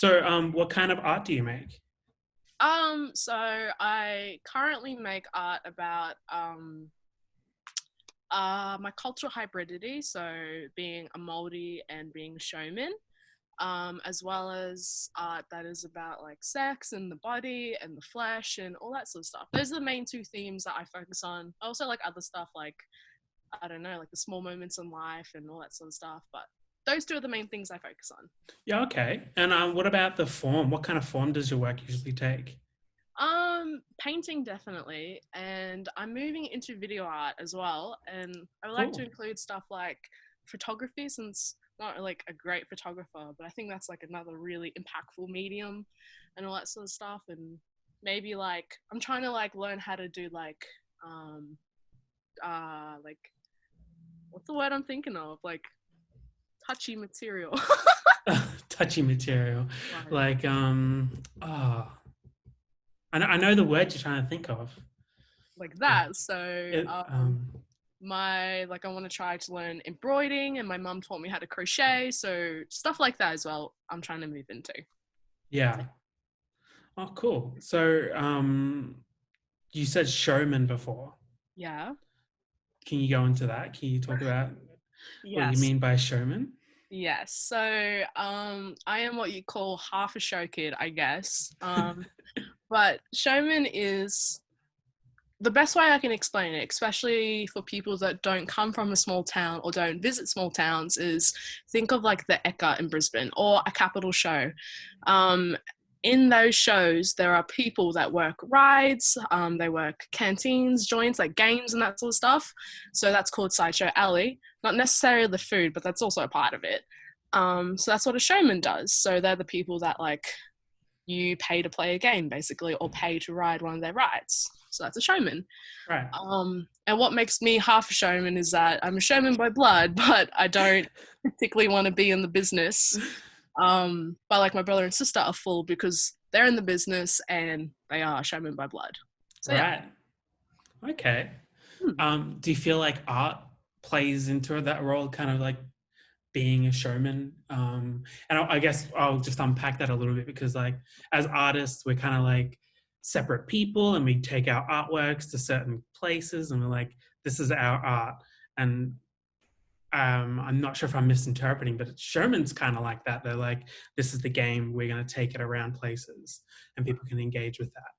So, what kind of art do you make? So I currently make art about my cultural hybridity, so being a Māori and being a showman, as well as art that is about like sex and the body and the flesh and all that sort of stuff. Those are the main two themes that I focus on. I also like other stuff like I don't know, like the small moments in life and all that sort of stuff, but those two are the main things I focus on. Yeah, okay. And what about the form? What kind of form does your work usually take? Painting definitely, and I'm moving into video art as well, and I would like to Cool. include stuff like photography, since I'm not like a great photographer, but I think that's like another really impactful medium and all that sort of stuff. And maybe like I'm trying to like learn how to do um like what's the word I'm thinking of? Like touchy material. Touchy material, Right. like oh, I know the word you're trying to think of. Like Like that. So it, my like I want to try to learn embroidering, and my mum taught me how to crochet, so stuff like that as well I'm trying to move into. yeah. Oh, cool. So, you said showman before. Yeah. Can you go into that? Can you talk about what you Yes. mean by showman? Yes. So I am what you call half a show kid, I guess. But showman is the best way I can explain it, especially for people that don't come from a small town or don't visit small towns, is think of like the Eka in Brisbane or a capital show. Um, in those shows, there are people that work rides, they work canteens, joints, like games and that sort of stuff. So that's called Sideshow Alley. Not necessarily the food, but that's also a part of it. So that's what a showman does. So they're the people that like you pay to play a game basically or pay to ride one of their rides. So that's a showman. Right. And what makes me half a showman is that I'm a showman by blood, but I don't particularly want to be in the business. But like my brother and sister are full because they're in the business and they are showman by blood. So yeah. Right. Okay. Hmm. Do you feel like art plays into that role, kind of like being a showman? And I guess I'll just unpack that a little bit because, like, as artists, we're kind of like separate people, and we take our artworks to certain places, and we're like, "This is our art." And I'm not sure if I'm misinterpreting, but showman's kind of like that. They're like, "This is the game. We're going to take it around places, and people can engage with that."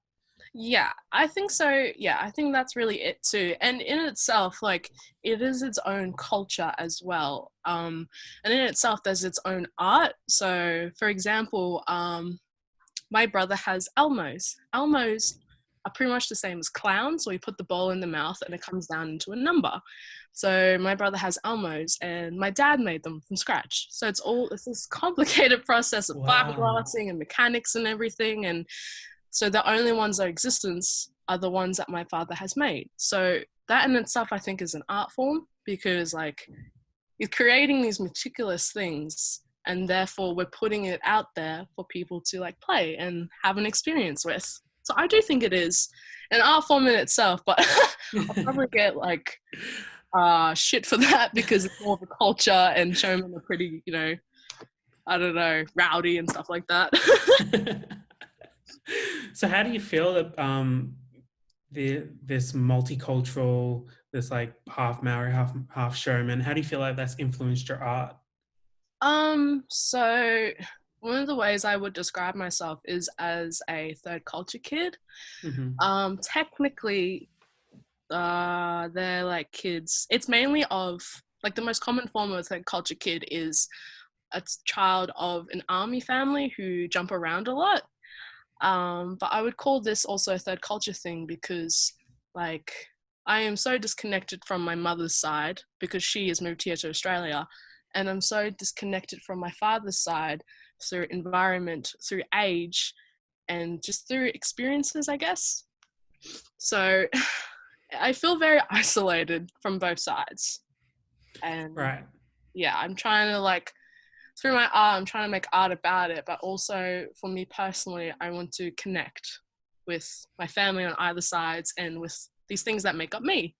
Yeah, I think so. Yeah, I think that's really it too. And in itself, like it is its own culture as well. And in itself, there's its own art. So, for example, my brother has Elmos. Elmos are pretty much the same as clowns, where you put the ball in the mouth and it comes down into a number. So my brother has Elmos, and my dad made them from scratch. So it's this complicated process of Wow. fiberglassing and mechanics and everything. And so the only ones of existence are the ones that my father has made. So that in itself, I think, is an art form because like you're creating these meticulous things and therefore we're putting it out there for people to like play and have an experience with. So I do think it is an art form in itself, but I'll probably get like shit for that because it's more of a culture and showmen are pretty, I don't know, rowdy and stuff like that. So how do you feel that this multicultural, this like half Maori, half showman, how do you feel like that's influenced your art? So one of the ways I would describe myself is as a third culture kid. Hmm. Technically, they're like kids. It's mainly of like the most common form of a third culture kid is a child of an army family who jump around a lot. But I would call this also a third culture thing because, like, I am so disconnected from my mother's side because she has moved here to Australia, and I'm so disconnected from my father's side through environment, through age, and just through experiences, I guess. So I feel very isolated from both sides. And Right. yeah, I'm trying to like through my art, I'm trying to make art about it, but also for me personally, I want to connect with my family on either sides and with these things that make up me.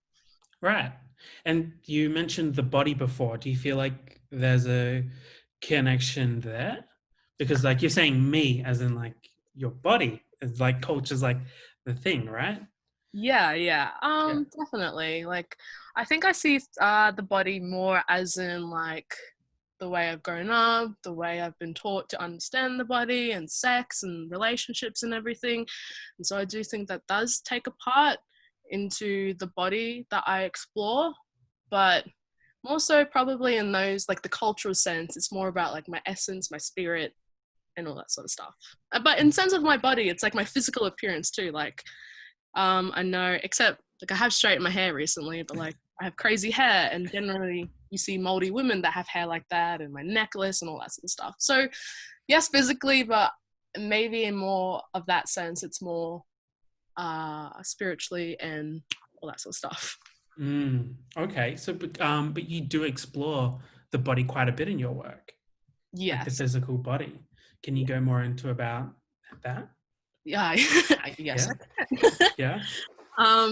Right. And you mentioned the body before. Do you feel like there's a connection there? Because like you're saying me as in like your body is like culture's like the thing, right? Yeah. Yeah. Definitely. Like, I think I see the body more as in like the way I've grown up, the way I've been taught to understand the body and sex and relationships and everything. And so I do think that does take a part into the body that I explore, but more so probably in those like the cultural sense, it's more about like my essence, my spirit, and all that sort of stuff. But in sense of my body, it's like my physical appearance too. Like, I know, except like I have straightened my hair recently, but like I have crazy hair, and generally you see moldy women that have hair like that, and my necklace and all that sort of stuff. So yes, physically, but maybe in more of that sense, it's more spiritually and all that sort of stuff. Okay. So, but you do explore the body quite a bit in your work, like the Yes. physical body. Can you Yeah. go more into about that? Yeah. Yes, Yeah. I can. Yeah.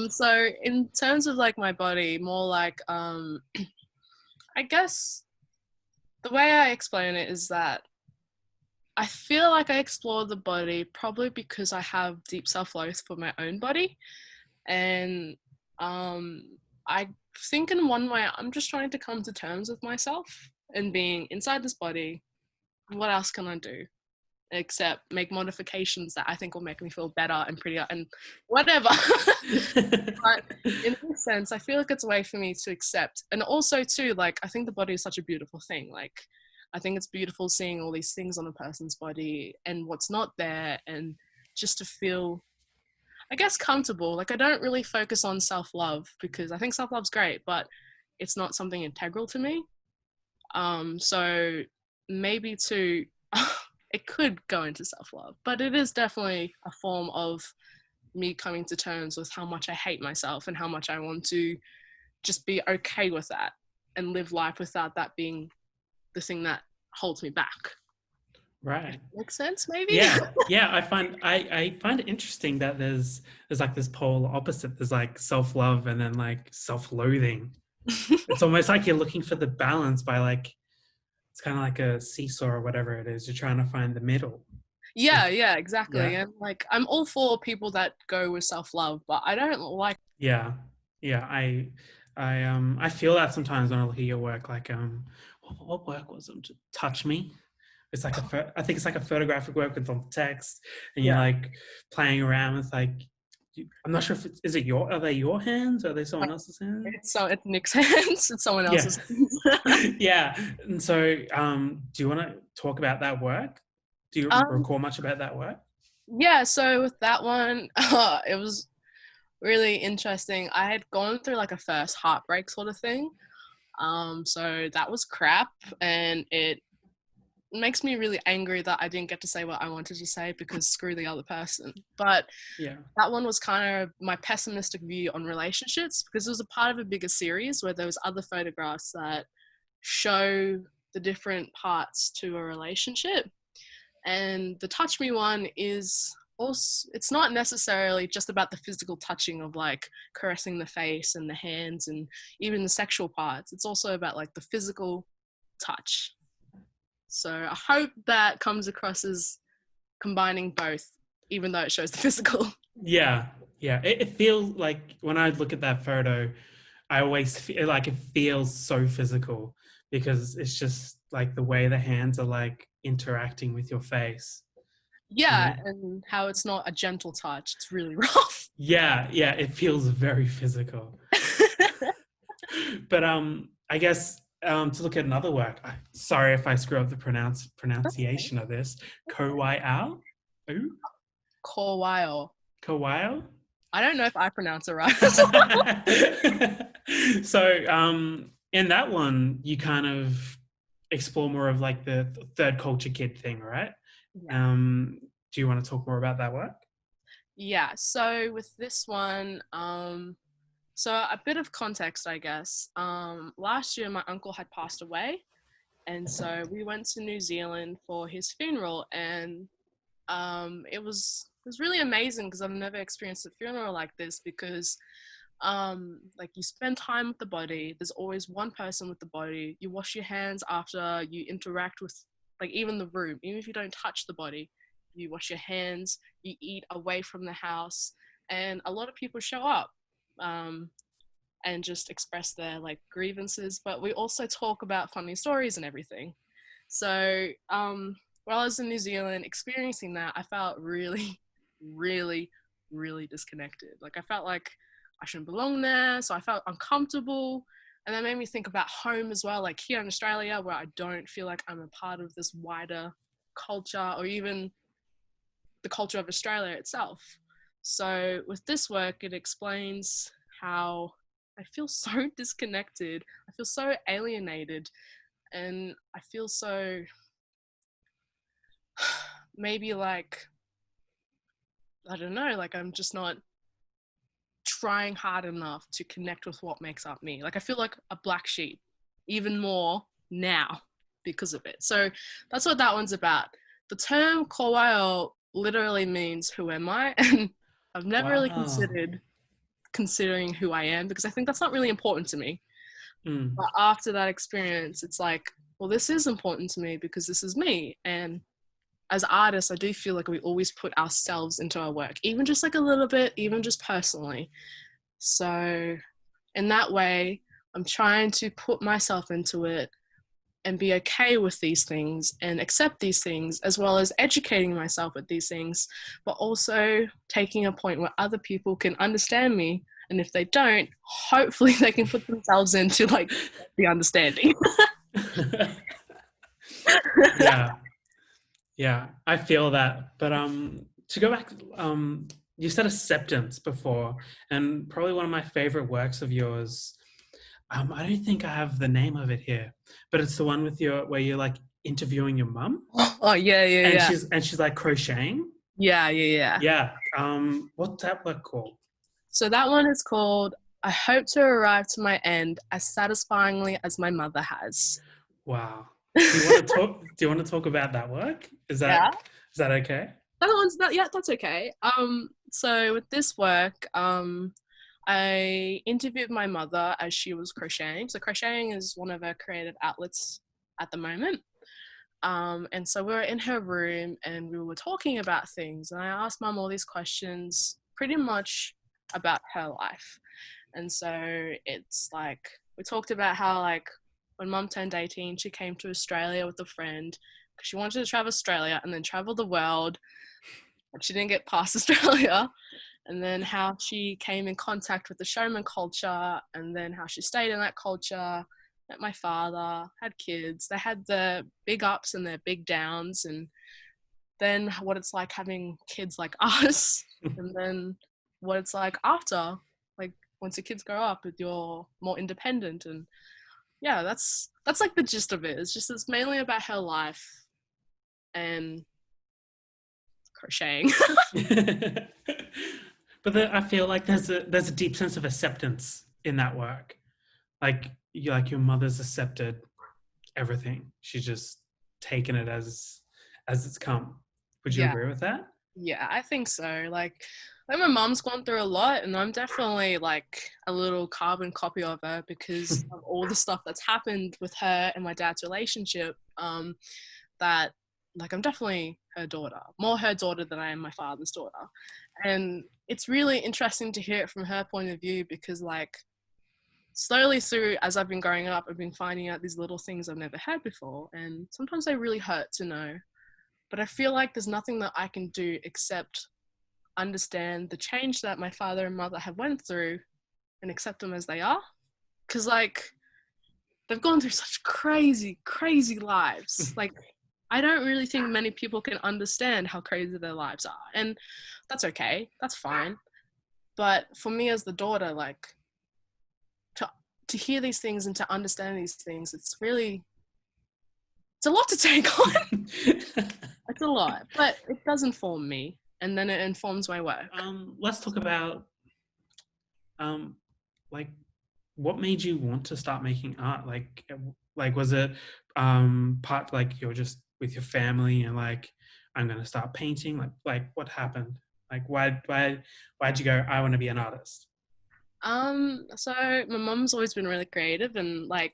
So in terms of like my body, more like I guess the way I explain it is that I feel like I explore the body probably because I have deep self-loath for my own body. And I think in one way I'm just trying to come to terms with myself and being inside this body. What else can I do except make modifications that I think will make me feel better and prettier and whatever. But in this sense, I feel like it's a way for me to accept. And also too, like I think the body is such a beautiful thing. Like I think it's beautiful seeing all these things on a person's body and what's not there, and just to feel, I guess, comfortable. Like I don't really focus on self-love because I think self-love's great, but it's not something integral to me. So maybe to it could go into self-love, but it is definitely a form of me coming to terms with how much I hate myself and how much I want to just be okay with that and live life without that being the thing that holds me back. Right. Makes sense, maybe? Yeah. I find it interesting that there's like this pole opposite. There's like self-love and then like self-loathing. It's almost like you're looking for the balance by like it's kind of like a seesaw or whatever it is. You're trying to find the middle. Yeah, exactly. Yeah. And like, I'm all for people that go with self love, but I don't like. Yeah. Yeah. I feel that sometimes when I look at your work, like what work was it? Touch Me. It's like I think it's like a photographic work with some text, and you're Yeah. like playing around with like I'm not sure if is it your are they your hands or are they someone else's hands? It's Nick's hands. It's someone Yeah. else's hands. Yeah. And so do you want to talk about that work? Do you um, recall much about that work? yeah. So with that one, it was really interesting. I had gone through like a first heartbreak sort of thing. So that was crap, and it makes me really angry that I didn't get to say what I wanted to say because screw the other person. But Yeah. that one was kind of my pessimistic view on relationships because it was a part of a bigger series where there was other photographs that show the different parts to a relationship. And the touch me one is also, it's not necessarily just about the physical touching of like caressing the face and the hands and even the sexual parts. It's also about like the physical touch. So I hope that comes across as combining both, even though it shows the physical. Yeah. Yeah. It feels like when I look at that photo, I always feel like it feels so physical because it's just like the way the hands are like interacting with your face, you Yeah, know? and how it's not a gentle touch, it's really rough. Yeah, yeah, it feels very physical. But I guess to look at another work. Sorry if I screw up the pronunciation of this. Kowai Ooh, Kowai. Kowai. I don't know if I pronounce it right. So in that one, you kind of explore more of like the third culture kid thing, right? Yeah. Um, do you want to talk more about that work? Yeah, so with this one, so a bit of context, I guess. Last year, my uncle had passed away, and so we went to New Zealand for his funeral, and it was really amazing because I've never experienced a funeral like this because like you spend time with the body. There's always one person with the body. You wash your hands after you interact with like even the room, even if you don't touch the body, you wash your hands, you eat away from the house, and a lot of people show up and just express their like grievances, but we also talk about funny stories and everything. So while I was in New Zealand experiencing that, I felt really, really, really disconnected. Like I felt like I shouldn't belong there, so I felt uncomfortable. And that made me think about home as well, like here in Australia, where I don't feel like I'm a part of this wider culture or even the culture of Australia itself. So with this work, it explains how I feel so disconnected. I feel so alienated, and I feel so maybe like, I don't know, like I'm just not trying hard enough to connect with what makes up me. Like I feel like a black sheep even more now because of it. So that's what that one's about. The term Kowaio literally means who am I? And I've never really Wow. considering who I am because I think that's not really important to me. Mm. But after that experience, it's like, well, this is important to me because this is me. And as artists, I do feel like we always put ourselves into our work, even just like a little bit, even just personally. So in that way, I'm trying to put myself into it and be okay with these things and accept these things, as well as educating myself with these things, but also taking a point where other people can understand me. And if they don't, hopefully they can put themselves into like the understanding. Yeah. Yeah, I feel that. But to go back, you said acceptance before, and probably one of my favorite works of yours. I don't think I have the name of it here, but it's the one with your where you're like interviewing your mum, Oh yeah, yeah, and yeah. she's like crocheting. Yeah, yeah, yeah. Yeah. What's that work called? So that one is called I Hope to Arrive to My End as Satisfyingly as My Mother Has. Wow. Do you want to talk? Do you want to talk about that work? Yeah. Is that okay? That one's that yeah, that's okay. So with this work, I interviewed my mother as she was crocheting. So crocheting is one of her creative outlets at the moment. And so we were in her room and we were talking about things, and I asked mum all these questions pretty much about her life. And so it's like we talked about how like when mum turned 18, she came to Australia with a friend because she wanted to travel Australia and then travel the world, but she didn't get past Australia. And then how she came in contact with the showman culture, and then how she stayed in that culture, met my father, had kids. They had the big ups and their big downs, and then what it's like having kids like us, and then what it's like after, like once your kids grow up, you're more independent. And yeah, that's like the gist of it. It's mainly about her life and crocheting. But I feel like there's a deep sense of acceptance in that work. Like your mother's accepted everything. She's just taken it as it's come. Would you Yeah. agree with that? Yeah, I think so. Like my mom's gone through a lot, and I'm definitely like a little carbon copy of her because of all the stuff that's happened with her and my dad's relationship. That like I'm definitely her daughter, more her daughter than I am my father's daughter, and it's really interesting to hear it from her point of view because like slowly through as I've been growing up, I've been finding out these little things I've never had before, and sometimes they really hurt to know. But I feel like there's nothing that I can do except understand the change that my father and mother have went through and accept them as they are. Because like they've gone through such crazy, crazy lives. Like I don't really think many people can understand how crazy their lives are. And that's okay. That's fine. But for me as the daughter, like to to hear these things and to understand these things, it's a lot to take on. It's a lot. But it does inform me, and then it informs my work. Let's talk about um, like what made you want to start making art? Like was it part like you're just with your family and like I'm gonna start painting? Like what happened? Like why'd you go? I want to be an artist. So my mum's always been really creative, and like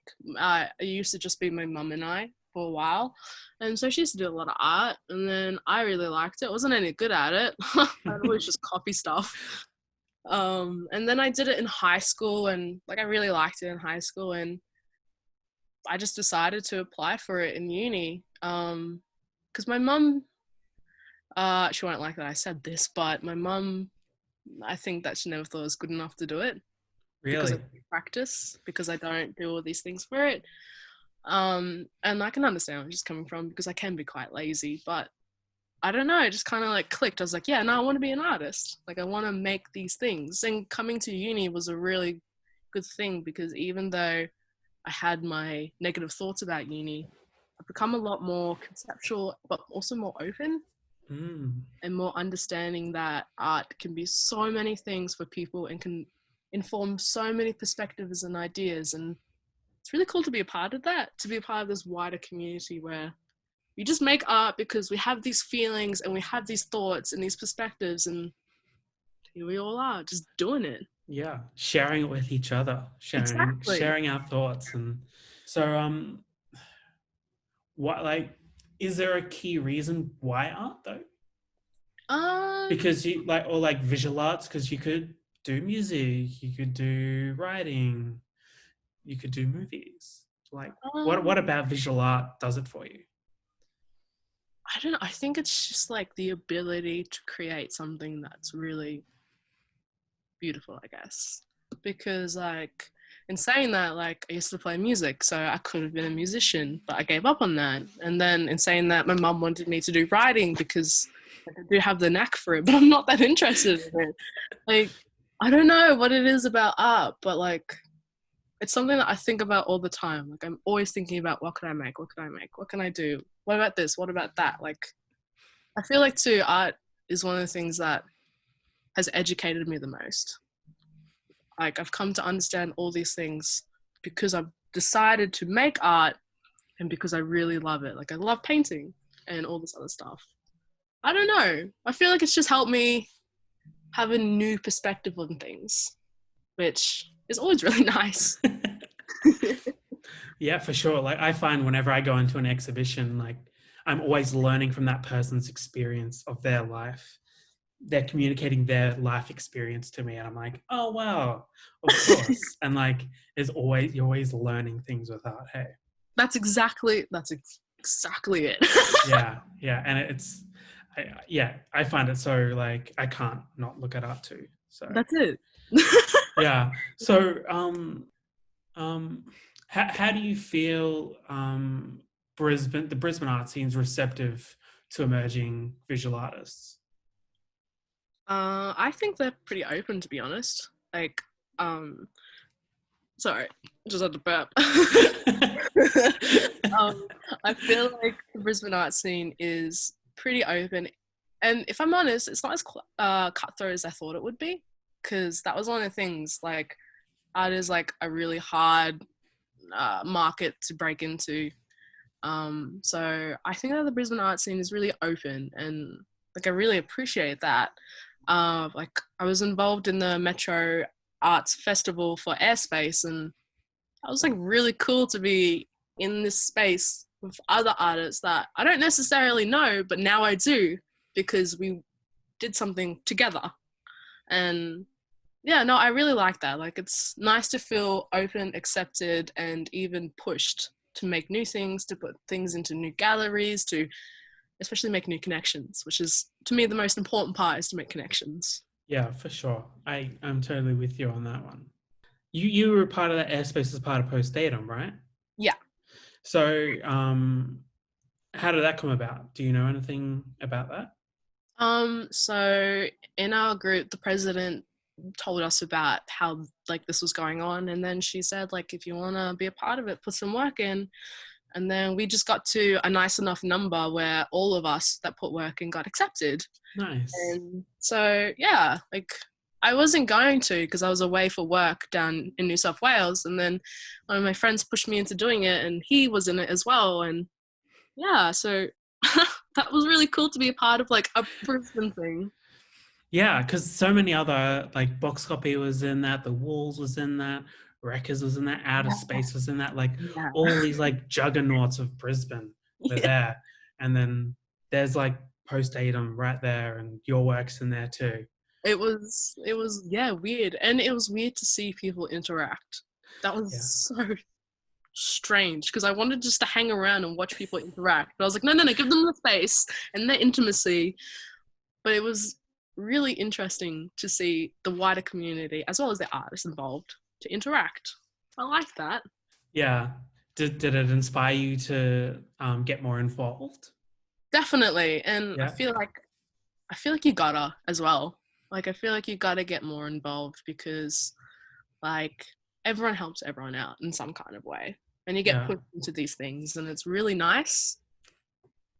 it used to just be my mum and I. for a while. And so she used to do a lot of art, and then I really liked it. Wasn't any good at it. I'd always just copy stuff. And then I did it in high school, and like I really liked it in high school, and I just decided to apply for it in uni. Because my mum, she won't like that I said this, but my mum, I think that she never thought it was good enough to do it because I Really? don't practice, because I don't do all these things for it. And I can understand where she's coming from, because I can be quite lazy, but I don't know, it just kind of like clicked. I was like, yeah, no, I want to be an artist. Like I want to make these things. And coming to uni was a really good thing, because even though I had my negative thoughts about uni, I've become a lot more conceptual, but also more open Mm. and more understanding that art can be so many things for people and can inform so many perspectives and ideas. And it's really cool to be a part of that, to be a part of this wider community where we just make art because we have these feelings and we have these thoughts and these perspectives, and here we all are just doing it. Yeah, sharing it with each other, sharing Exactly. sharing our thoughts. And so what, like, is there a key reason why art though? Um, Because you like, or like visual arts, because you could do music, you could do writing, you could do movies. Like, what um, about visual art does it for you? I don't know. I think it's just like the ability to create something that's really beautiful, I guess. Because like in saying that, like I used to play music, so I could have been a musician, but I gave up on that. And then in saying that, my mum wanted me to do writing because like, I do have the knack for it, but I'm not that interested in it. Like I don't know what it is about art, but like it's something that I think about all the time. Like I'm always thinking about what can I make? What can I make? What can I do? What about this? What about that? Like I feel like too, art is one of the things that has educated me the most. Like I've come to understand all these things because I've decided to make art and because I really love it. Like I love painting and all this other stuff. I don't know. I feel like it's just helped me have a new perspective on things, which is always really nice. Yeah, for sure. Like I find whenever I go into an exhibition, like I'm always learning from that person's experience of their life. They're communicating their life experience to me, and I'm like, oh wow, of course. And like, there's always, you're always learning things with art. Hey, Exactly it. yeah, yeah, and yeah, I find it so like I can't not look at art too. So That's it. yeah, so um, how do you feel the Brisbane art scene's receptive to emerging visual artists? I think they're pretty open, to be honest. Like, um, sorry, just had to burp. um, I feel like the Brisbane art scene is pretty open, and if I'm honest, it's not as cutthroat as I thought it would be, because that was one of the things. Like, art is like a really hard market to break into. So I think that the Brisbane art scene is really open, and like I really appreciate that. Like I was involved in the Metro Arts Festival for Airspace, and that was like really cool to be in this space with other artists that I don't necessarily know, but now I do because we did something together. And yeah, no, I really like that. Like it's nice to feel open, accepted, and even pushed to make new things, to put things into new galleries, to especially make new connections, which is to me the most important part, is to make connections. Yeah, for sure. I'm totally with you on that one. You were part of that airspace as part of postdatum, right? Yeah. So how did that come about? Do you know anything about that? So in our group, the president told us about how like this was going on, and then she said like if you want to be a part of it, put some work in. And then we just got to a nice enough number where all of us that put work in got accepted. Nice. And so yeah, like I wasn't going to, because I was away for work down in New South Wales, and then one of my friends pushed me into doing it, and he was in it as well. And yeah, so that was really cool to be a part of like a Brisbane thing. Yeah, because so many other, like Box Copy was in that, The Walls was in that, Wreckers was in that, Outer Space was in that, like Yeah. all these like juggernauts of Brisbane were Yeah. there. And then there's like Post Datum right there, and your work's in there too. It was yeah, weird. And it was weird to see people interact. That was Yeah. so strange because I wanted just to hang around and watch people interact. But I was like, no, no, no, give them the space and their intimacy. But it was really interesting to see the wider community as well as the artists involved to interact. I like that. Yeah. Did it inspire you to get more involved? Definitely. And Yeah. I feel like you gotta as well. Like I feel like you gotta get more involved because like everyone helps everyone out in some kind of way. And you get Yeah. put into these things and it's really nice.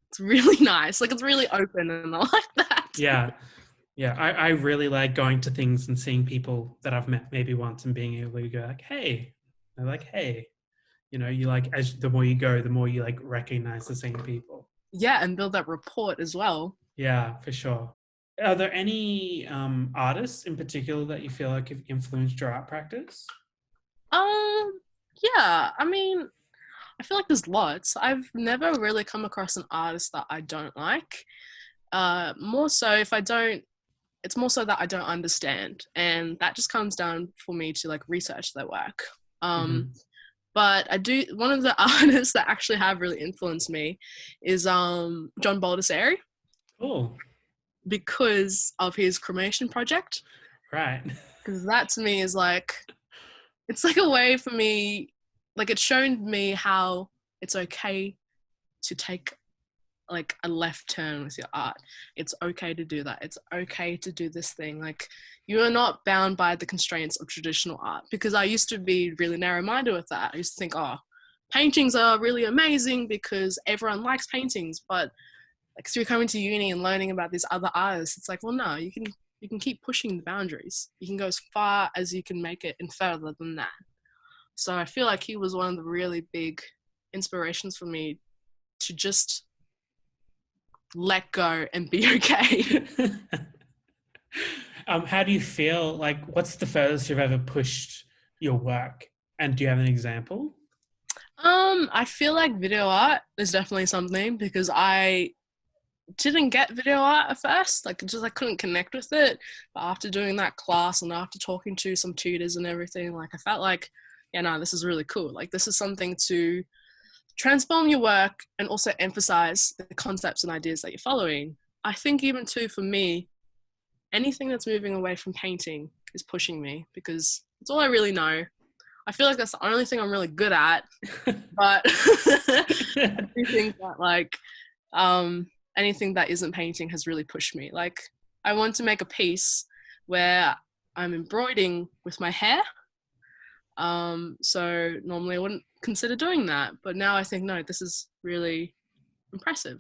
It's really nice. Like it's really open and I like that. Yeah. Yeah. I really like going to things and seeing people that I've met maybe once and being able to go like, hey. They're like, hey. You know, you like, as the more you go, the more you like recognize the same people. Yeah, and build that rapport as well. Yeah, for sure. Are there any artists in particular that you feel like have influenced your art practice? Um, yeah, I mean, I feel like there's lots. I've never really come across an artist that I don't like. More so if I don't, it's more so that I don't understand, and that just comes down for me to like research their work. Um, Mm-hmm. but I do one of the artists that actually have really influenced me is John Baldessari Cool. because of his cremation project. Right. Because that to me is like it's like a way for me, like it's shown me how it's okay to take like a left turn with your art. It's okay to do that. It's okay to do this thing. Like you are not bound by the constraints of traditional art because I used to be really narrow-minded with that. I used to think, oh, paintings are really amazing because everyone likes paintings, but like through coming to uni and learning about these other artists, it's like, well, no, you can keep pushing the boundaries. You can go as far as you can make it and further than that. So I feel like he was one of the really big inspirations for me to just let go and be okay. How do you feel? Like, what's the furthest you've ever pushed your work? And do you have an example? I feel like video art is definitely something because I didn't get video art at first. Like just I couldn't connect with it. But after doing that class and after talking to some tutors and everything, like I felt like, yeah, no, this is really cool. Like this is something to transform your work and also emphasize the concepts and ideas that you're following. I think even too for me, anything that's moving away from painting is pushing me because it's all I really know. I feel like that's the only thing I'm really good at, but I do think that like anything that isn't painting has really pushed me. Like I want to make a piece where I'm embroidering with my hair. So normally I wouldn't consider doing that, but now I think no, this is really impressive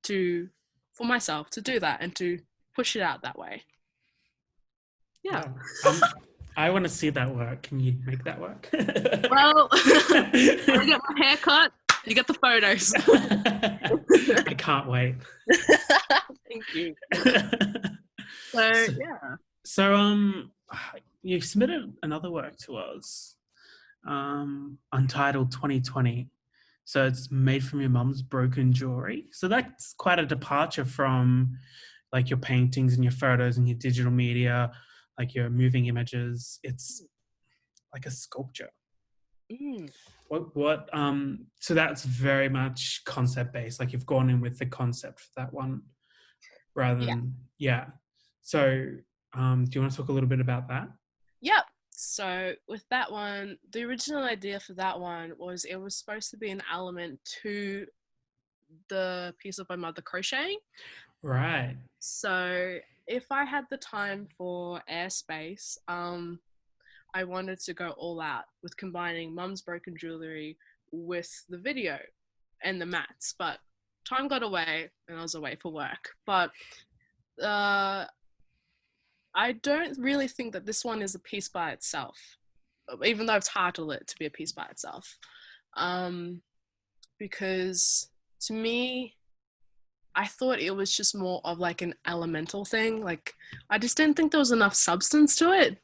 to for myself to do that and to push it out that way. Yeah. Yeah. I want to see that work. Can you make that work? Well, when I get my hair cut, you get the photos. I can't wait. Thank you. So So, yeah. so you submitted another work to us, untitled 2020. So it's made from your mum's broken jewelry. So that's quite a departure from like your paintings and your photos and your digital media, like your moving images. It's like a sculpture. Mm. So that's very much concept based. Like you've gone in with the concept for that one rather Yeah. than, yeah. So do you want to talk a little bit about that? Yep. So with that one, the original idea for that one was it was supposed to be an element to the piece of my mother crocheting. Right. So if I had the time for airspace, I wanted to go all out with combining mum's broken jewelry with the video and the mats. But time got away and I was away for work. But I don't really think that this one is a piece by itself, even though I've titled it to be a piece by itself. Because to me, I thought it was just more of like an elemental thing. Like I just didn't think there was enough substance to it.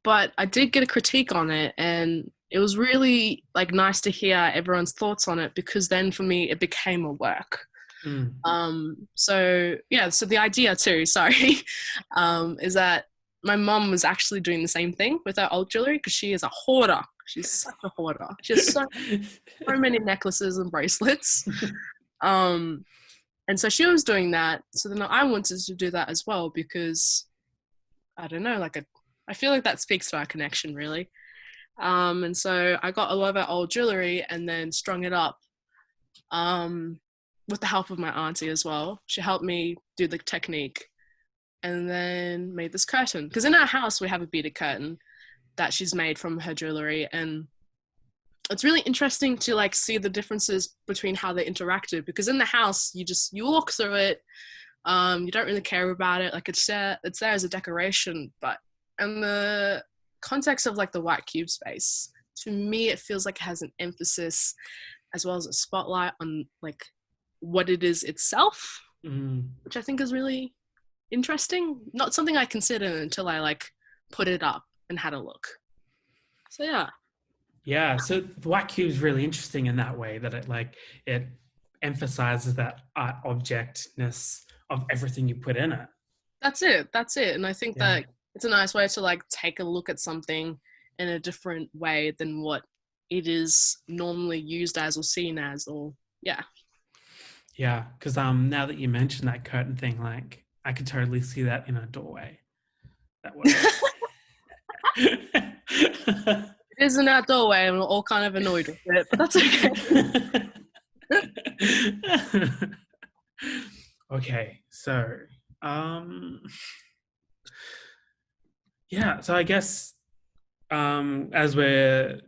but I did get a critique on it, and it was really like nice to hear everyone's thoughts on it, because then for me it became a work. Mm. So yeah, so the idea too, sorry, is that my mum was actually doing the same thing with her old jewelry, because she is a hoarder. She's such a hoarder. She has so many necklaces and bracelets. Um, and so she was doing that. So then I wanted to do that as well, because I don't know, I feel like that speaks to our connection really. And so I got a lot of her old jewelry and then strung it up, um, with the help of my auntie as well. She helped me do the technique and then made this curtain. Because in our house, we have a beaded curtain that she's made from her jewelry. And it's really interesting to like see the differences between how they interacted. Because in the house, you walk through it, you don't really care about it. Like it's there as a decoration, but in the context of like the white cube space, to me, it feels like it has an emphasis as well as a spotlight on like what it is itself, Mm. which I think is really interesting. Not something I considered until I like put it up and had a look. So yeah, Yeah, so the white cube is really interesting in that way that it emphasizes that art objectness of everything you put in it. that's it. That's it. And I think Yeah. that it's a nice way to like take a look at something in a different way than what it is normally used as or seen as, or yeah. Yeah, because now that you mentioned that curtain thing, like I could totally see that in a doorway. That works. It is in our doorway and we're all kind of annoyed with it, but that's okay. Okay, so um yeah, so I guess as we're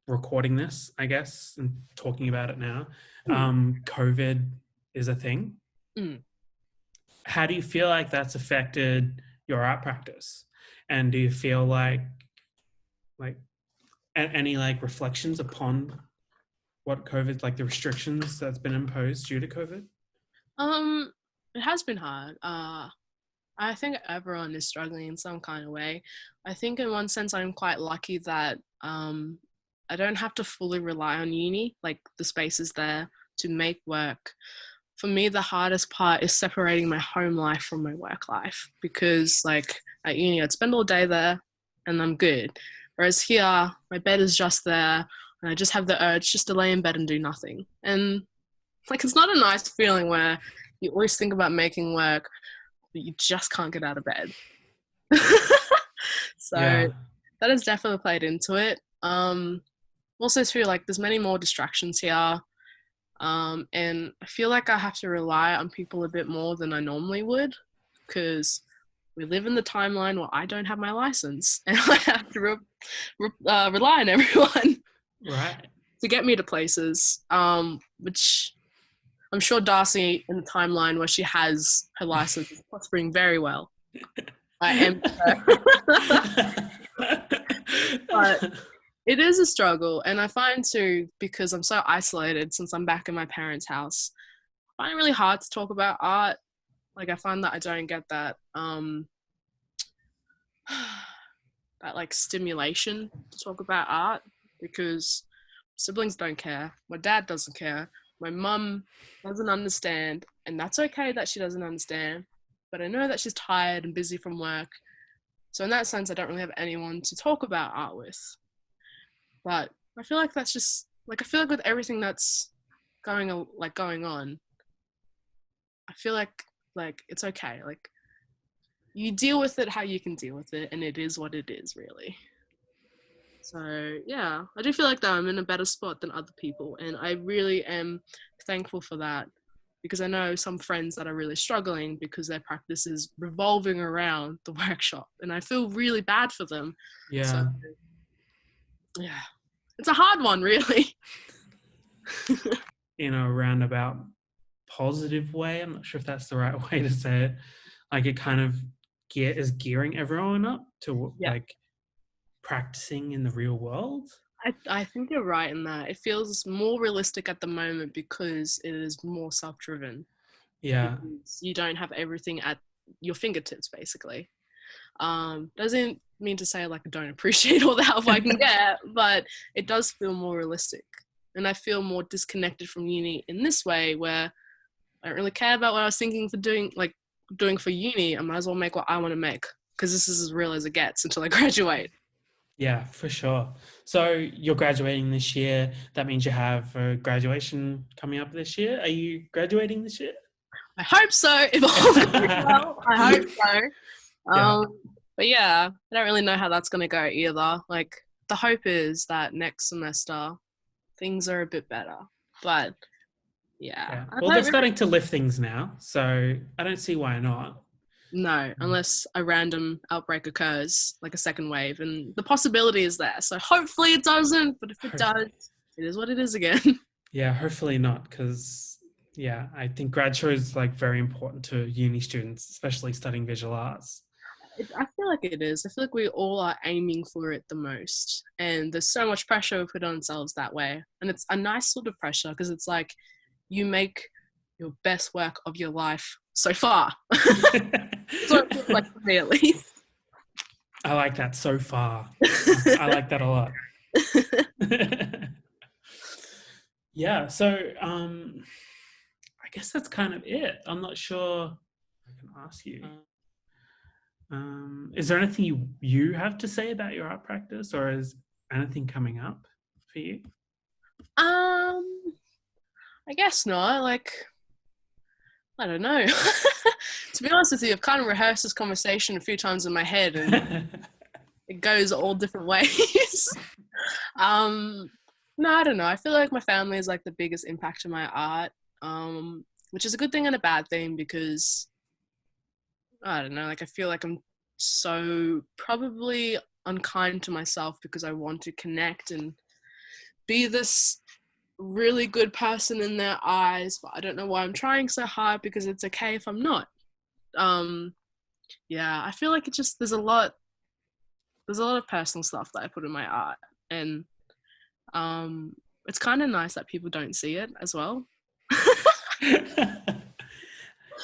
recording this, I guess, and talking about it now, COVID is a thing. Mm. How do you feel like that's affected your art practice? And do you feel like any like reflections upon what COVID, like the restrictions that's been imposed due to COVID? Um, it has been hard. I think everyone is struggling in some kind of way. I think in one sense I'm quite lucky that I don't have to fully rely on uni, like the space is there to make work. For me, the hardest part is separating my home life from my work life, because like at uni I'd spend all day there and I'm good. Whereas here, my bed is just there and I just have the urge just to lay in bed and do nothing. And like it's not a nice feeling where you always think about making work, but you just can't get out of bed. So Yeah. that has definitely played into it. Also too, like there's many more distractions here. And I feel like I have to rely on people a bit more than I normally would, because we live in the timeline where I don't have my license and I have to rely on everyone Right. to get me to places, which I'm sure Darcy in the timeline where she has her license is prospering very well. I am, but it is a struggle, and I find too, because I'm so isolated since I'm back in my parents' house, I find it really hard to talk about art. Like I find that I don't get that that like stimulation to talk about art, because siblings don't care, my dad doesn't care, my mum doesn't understand, and that's okay that she doesn't understand, but I know that she's tired and busy from work. So in that sense I don't really have anyone to talk about art with. But I feel like that's just like, I feel like with everything that's going on, I feel like it's okay. Like you deal with it how you can deal with it, and it is what it is, really. So yeah, I do feel like that I'm in a better spot than other people, and I really am thankful for that, because I know some friends that are really struggling because their practice is revolving around the workshop, and I feel really bad for them. So Yeah. yeah, it's a hard one, really. In a roundabout positive way. I'm not sure if that's the right way to say it. Like it kind of is gearing everyone up to Yeah. like practicing in the real world. I think you're right in that. It feels more realistic at the moment because it is more self-driven, Yeah. because you don't have everything at your fingertips, basically. Doesn't mean to say like I don't appreciate all the help I can get, but it does feel more realistic. And I feel more disconnected from uni in this way, where I don't really care about what I was thinking for doing for uni. I might as well make what I want to make, because this is as real as it gets until I graduate. Yeah, for sure. So you're graduating this year. That means you have a graduation coming up this year. Are you graduating this year? I hope so. If all goes well, I hope so. Yeah. But yeah, I don't really know how that's going to go either. Like, the hope is that next semester things are a bit better. But yeah. Well, they're starting to lift things now, so I don't see why not. No, unless a random outbreak occurs, like a second wave, and the possibility is there. So hopefully it doesn't, but if it does, it is what it is again. Yeah, hopefully not, because yeah, I think grad show is like very important to uni students, especially studying visual arts. I feel like it is. I feel like we all are aiming for it the most, and there's so much pressure we put on ourselves that way. And it's a nice sort of pressure, because it's like you make your best work of your life so far. So it feels like for me, at least. I like that, so far. I like that a lot. Yeah, so I guess that's kind of it. I'm not sure I can ask you. Is there anything you have to say about your art practice, or is anything coming up for you? I guess not. Like, I don't know. To be honest with you, I've kind of rehearsed this conversation a few times in my head, and it goes all different ways. No, I don't know. I feel like my family is like the biggest impact to my art, which is a good thing and a bad thing, because I don't know, like I feel like I'm so probably unkind to myself because I want to connect and be this really good person in their eyes, but I don't know why I'm trying so hard, because it's okay if I'm not. Yeah, I feel like it just there's a lot of personal stuff that I put in my art, and it's kind of nice that people don't see it as well.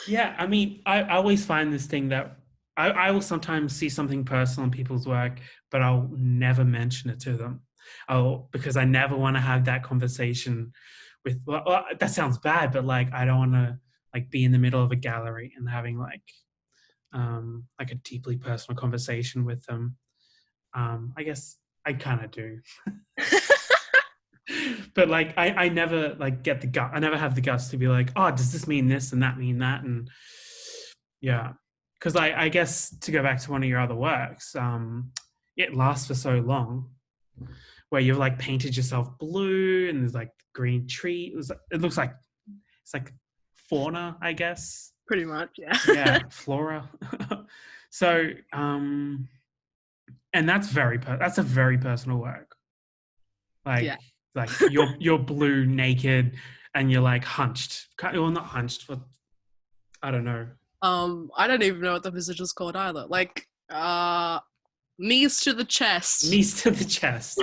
Yeah, I mean, I always find this thing that I will sometimes see something personal in people's work, but I'll never mention it to them. Because I never want to have that conversation with, well, that sounds bad, but like, I don't want to like be in the middle of a gallery and having like a deeply personal conversation with them. I guess I kind of do. But like I never like get the gut. I never have the guts to be like, oh, does this mean this and that mean that? And yeah, because I guess to go back to one of your other works, it lasts for so long, where you've like painted yourself blue and there's like green tree. It looks like it's like fauna, I guess. Pretty much, yeah. Yeah, flora. So, and that's that's a very personal work. Like, Yeah. like you're blue, naked, and you're like hunched. Well, not hunched, but I don't know. I don't even know what the position is called either. Like, knees to the chest. Knees to the chest.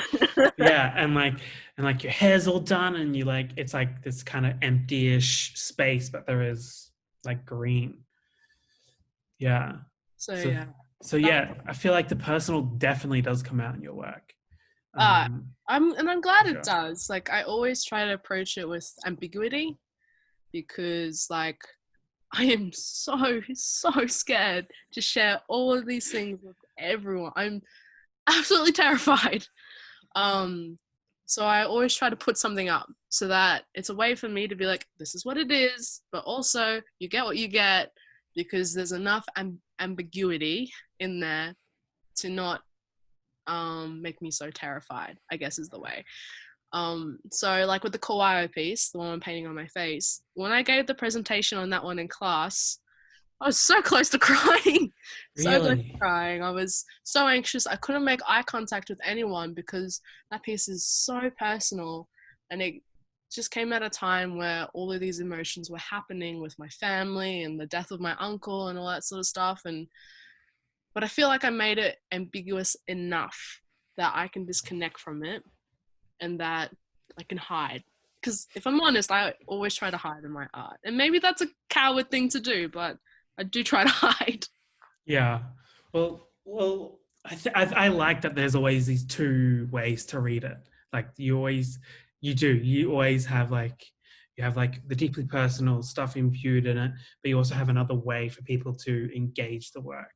Yeah, and like your hair's all done, and you like it's like this kind of empty-ish space, but there is like green. Yeah. So yeah. So yeah, I feel like the personal definitely does come out in your work. I'm glad it does. Like, I always try to approach it with ambiguity, because like I am so scared to share all of these things with everyone. I'm absolutely terrified. So I always try to put something up so that it's a way for me to be like, this is what it is, but also you get what you get, because there's enough ambiguity in there to not make me so terrified, I guess is the way. So like with the kawaii piece, the one I'm painting on my face, when I gave the presentation on that one in class, I was so close to crying. So close to crying. I was so anxious. I couldn't make eye contact with anyone, because that piece is so personal, and it just came at a time where all of these emotions were happening with my family and the death of my uncle and all that sort of stuff. But I feel like I made it ambiguous enough that I can disconnect from it and that I can hide. Because if I'm honest, I always try to hide in my art. And maybe that's a coward thing to do, but I do try to hide. Yeah. Well, Well, I like that there's always these two ways to read it. Like you always have like you have like the deeply personal stuff imbued in it, but you also have another way for people to engage the work.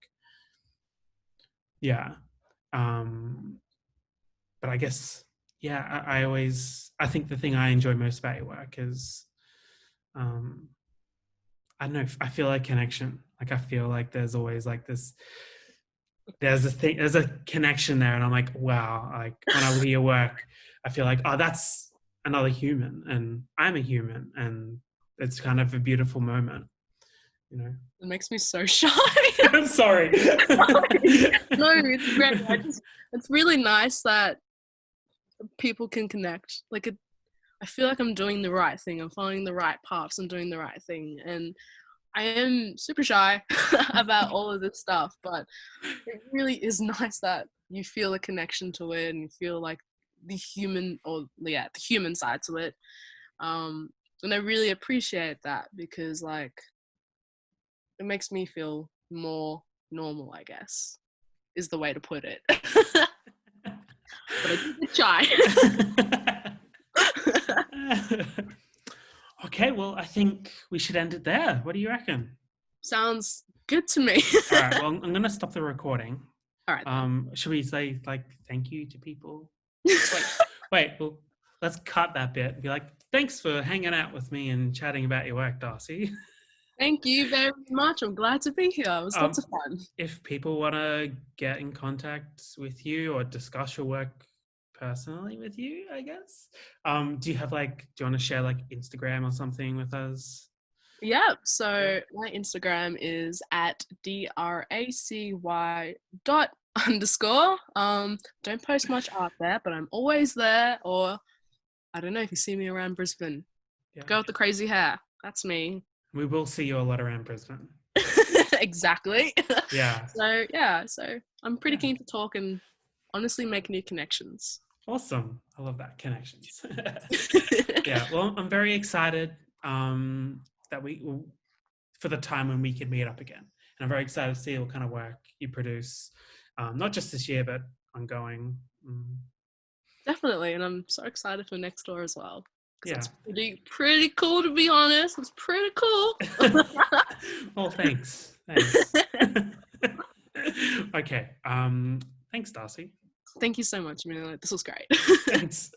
Yeah. Um, but I guess yeah, I think the thing I enjoy most about your work is um I don't know, I feel like connection. Like I feel like there's always like there's a connection there, and I'm like, wow, like when I look at your work, I feel like, oh, that's another human, and I'm a human, and it's kind of a beautiful moment, you know. It makes me so shy. I'm sorry. No, it's great. It's really nice that people can connect. Like I feel like I'm doing the right thing. I'm following the right paths. I'm doing the right thing, and I am super shy about all of this stuff. But it really is nice that you feel a connection to it, and you feel like the human, the human side to it. And I really appreciate that because like it makes me feel more normal, I guess, is the way to put it. But I do get shy. Okay, well, I think we should end it there. What do you reckon? Sounds good to me. All right, well, I'm going to stop the recording. All right. Should we say like thank you to people? Wait, well, let's cut that bit. Be like, thanks for hanging out with me and chatting about your work, Darcy. Thank you very much. I'm glad to be here. It was lots of fun. If people want to get in contact with you or discuss your work personally with you, I guess, do you want to share like Instagram or something with us? Yeah, so my Instagram is at DRACY _. Don't post much art there, but I'm always there. Or I don't know if you see me around Brisbane. Yeah. Girl with the crazy hair. That's me. We will see you a lot around Brisbane. Exactly. Yeah. So I'm pretty keen to talk and honestly make new connections. Awesome. I love that, connections. Yeah, well, I'm very excited that for the time when we can meet up again. And I'm very excited to see what kind of work you produce, not just this year, but ongoing. Definitely, and I'm so excited for next door as well. Yeah. It's pretty cool, to be honest. It's pretty cool. Well, thanks. Okay. Thanks, Darcy. Thank you so much. I mean, this was great. Thanks.